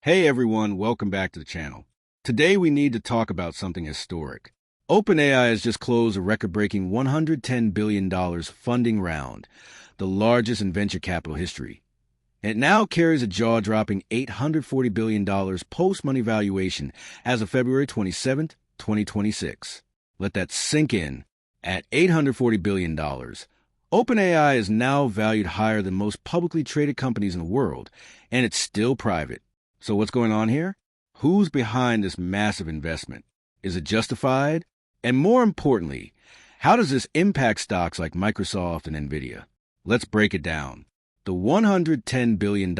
Hey everyone, welcome back to the channel. Today we need to talk about something historic. OpenAI has just closed a record-breaking $110 billion funding round, the largest in venture capital history. It now carries a jaw-dropping $840 billion post-money valuation as of February 27, 2026. Let that sink in. At $840 billion, OpenAI is now valued higher than most publicly traded companies in the world, and it's still private. So what's going on here? Who's behind this massive investment? Is it justified? And more importantly, how does this impact stocks like Microsoft and Nvidia? Let's break it down. The $110 billion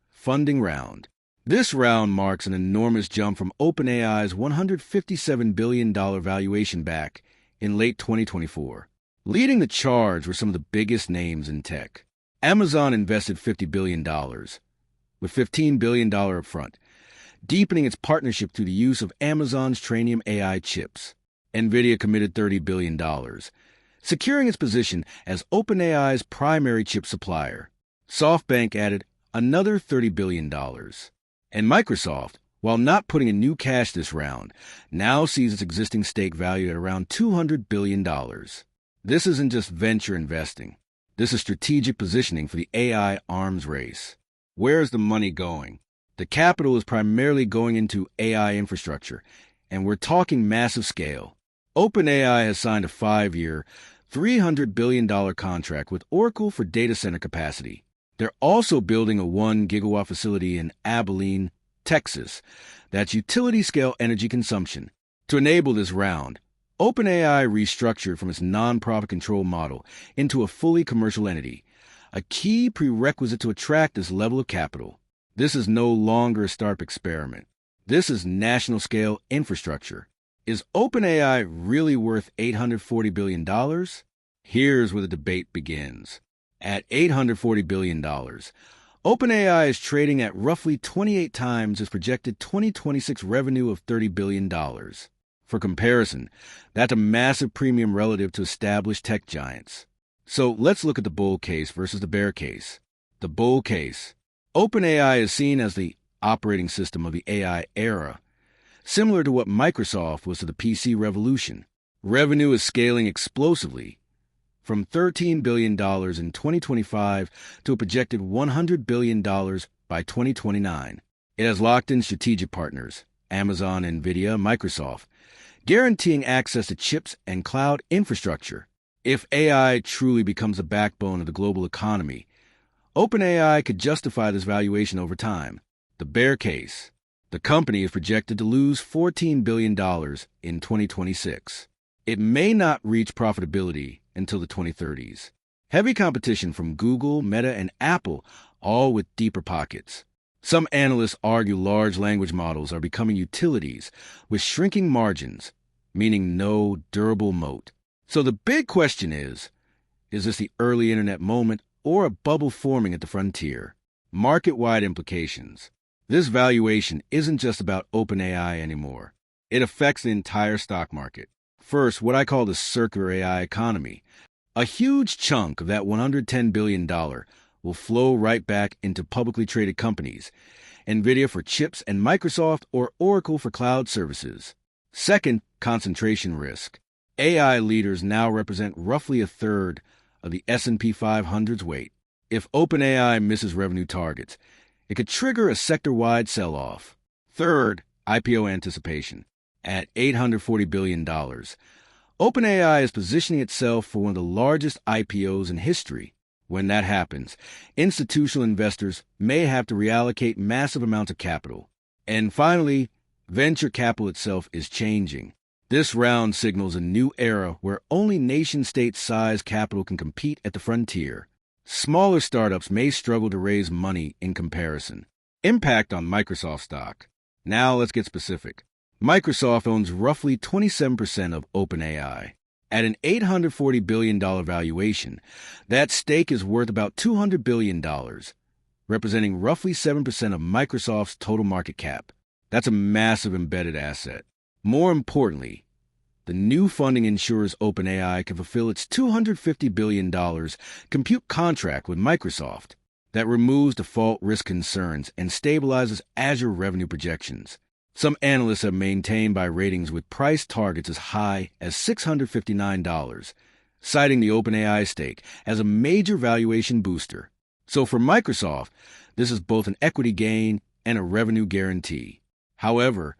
funding round. This round marks an enormous jump from OpenAI's $157 billion valuation back in late 2024. Leading the charge were some of the biggest names in tech. Amazon invested $50 billion, with $15 billion upfront, deepening its partnership through the use of Amazon's Trainium AI chips. Nvidia committed $30 billion, securing its position as OpenAI's primary chip supplier. SoftBank added another $30 billion. And Microsoft, while not putting in new cash this round, now sees its existing stake valued at around $200 billion. This isn't just venture investing. This is strategic positioning for the AI arms race. Where is the money going? The capital is primarily going into AI infrastructure, and we're talking massive scale. OpenAI has signed a 5-year, $300 billion contract with Oracle for data center capacity. They're also building a 1-gigawatt facility in Abilene, Texas. That's utility-scale energy consumption. To enable this round, OpenAI restructured from its nonprofit control model into a fully commercial entity, a key prerequisite to attract this level of capital. This is no longer a startup experiment. This is national-scale infrastructure. Is OpenAI really worth $840 billion? Here's where the debate begins. At $840 billion, OpenAI is trading at roughly 28 times its projected 2026 revenue of $30 billion. For comparison, that's a massive premium relative to established tech giants. So let's look at the bull case versus the bear case. The bull case. OpenAI is seen as the operating system of the AI era, similar to what Microsoft was to the PC revolution. Revenue is scaling explosively, from $13 billion in 2025 to a projected $100 billion by 2029. It has locked in strategic partners, Amazon, Nvidia, Microsoft, guaranteeing access to chips and cloud infrastructure. If AI truly becomes the backbone of the global economy, OpenAI could justify this valuation over time. The bear case. The company is projected to lose $14 billion in 2026. It may not reach profitability until the 2030s. Heavy competition from Google, Meta, and Apple, all with deeper pockets. Some analysts argue large language models are becoming utilities with shrinking margins, meaning no durable moat. So the big question is this the early internet moment or a bubble forming at the frontier? Market-wide implications. This valuation isn't just about OpenAI anymore. It affects the entire stock market. First, what I call the circular AI economy. A huge chunk of that $110 billion will flow right back into publicly traded companies, Nvidia for chips and Microsoft or Oracle for cloud services. Second, concentration risk. AI leaders now represent roughly a third of the S&P 500's weight. If OpenAI misses revenue targets, it could trigger a sector-wide sell-off. Third, IPO anticipation. At $840 billion, OpenAI is positioning itself for one of the largest IPOs in history. When that happens, institutional investors may have to reallocate massive amounts of capital. And finally, venture capital itself is changing. This round signals a new era where only nation-state-sized capital can compete at the frontier. Smaller startups may struggle to raise money in comparison. Impact on Microsoft stock. Now let's get specific. Microsoft owns roughly 27% of OpenAI. At an $840 billion valuation, that stake is worth about $200 billion, representing roughly 7% of Microsoft's total market cap. That's a massive embedded asset. More importantly, the new funding ensures OpenAI can fulfill its $250 billion compute contract with Microsoft. that removes default risk concerns and stabilizes Azure revenue projections. Some analysts have maintained buy ratings with price targets as high as $659, citing the OpenAI stake as a major valuation booster. So for Microsoft, this is both an equity gain and a revenue guarantee. However,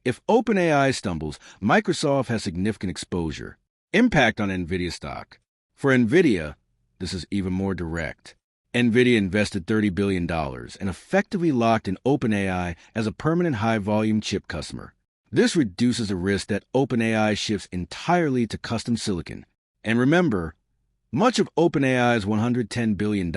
if OpenAI stumbles, Microsoft has significant exposure. Impact on Nvidia stock. For Nvidia, this is even more direct. Nvidia invested $30 billion and effectively locked in OpenAI as a permanent high-volume chip customer. This reduces the risk that OpenAI shifts entirely to custom silicon. And remember, much of OpenAI's $110 billion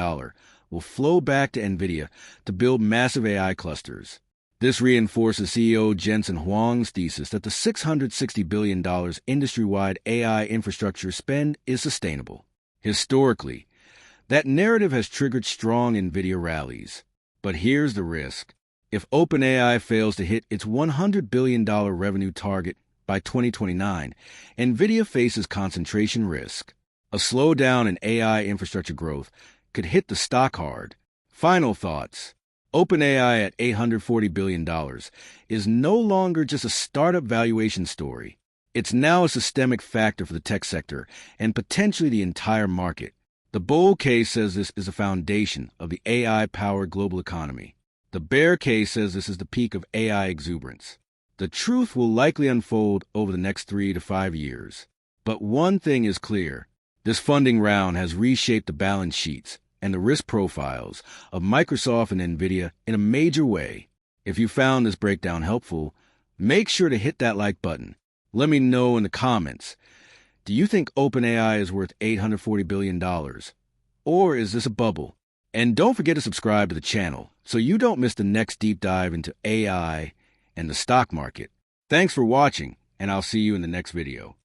will flow back to Nvidia to build massive AI clusters. This reinforces CEO Jensen Huang's thesis that the $660 billion industry-wide AI infrastructure spend is sustainable. Historically, that narrative has triggered strong Nvidia rallies. But here's the risk. If OpenAI fails to hit its $100 billion revenue target by 2029, Nvidia faces concentration risk. A slowdown in AI infrastructure growth could hit the stock hard. Final thoughts. OpenAI at $840 billion is no longer just a startup valuation story. It's now a systemic factor for the tech sector and potentially the entire market. The bull case says this is the foundation of the AI-powered global economy. The bear case says this is the peak of AI exuberance. The truth will likely unfold over the next 3 to 5 years. But one thing is clear. This funding round has reshaped the balance sheets and the risk profiles of Microsoft and Nvidia in a major way. If you found this breakdown helpful, make sure to hit that like button. Let me know in the comments. Do you think OpenAI is worth $840 billion? Or is this a bubble? And don't forget to subscribe to the channel so you don't miss the next deep dive into AI and the stock market. Thanks for watching, and I'll see you in the next video.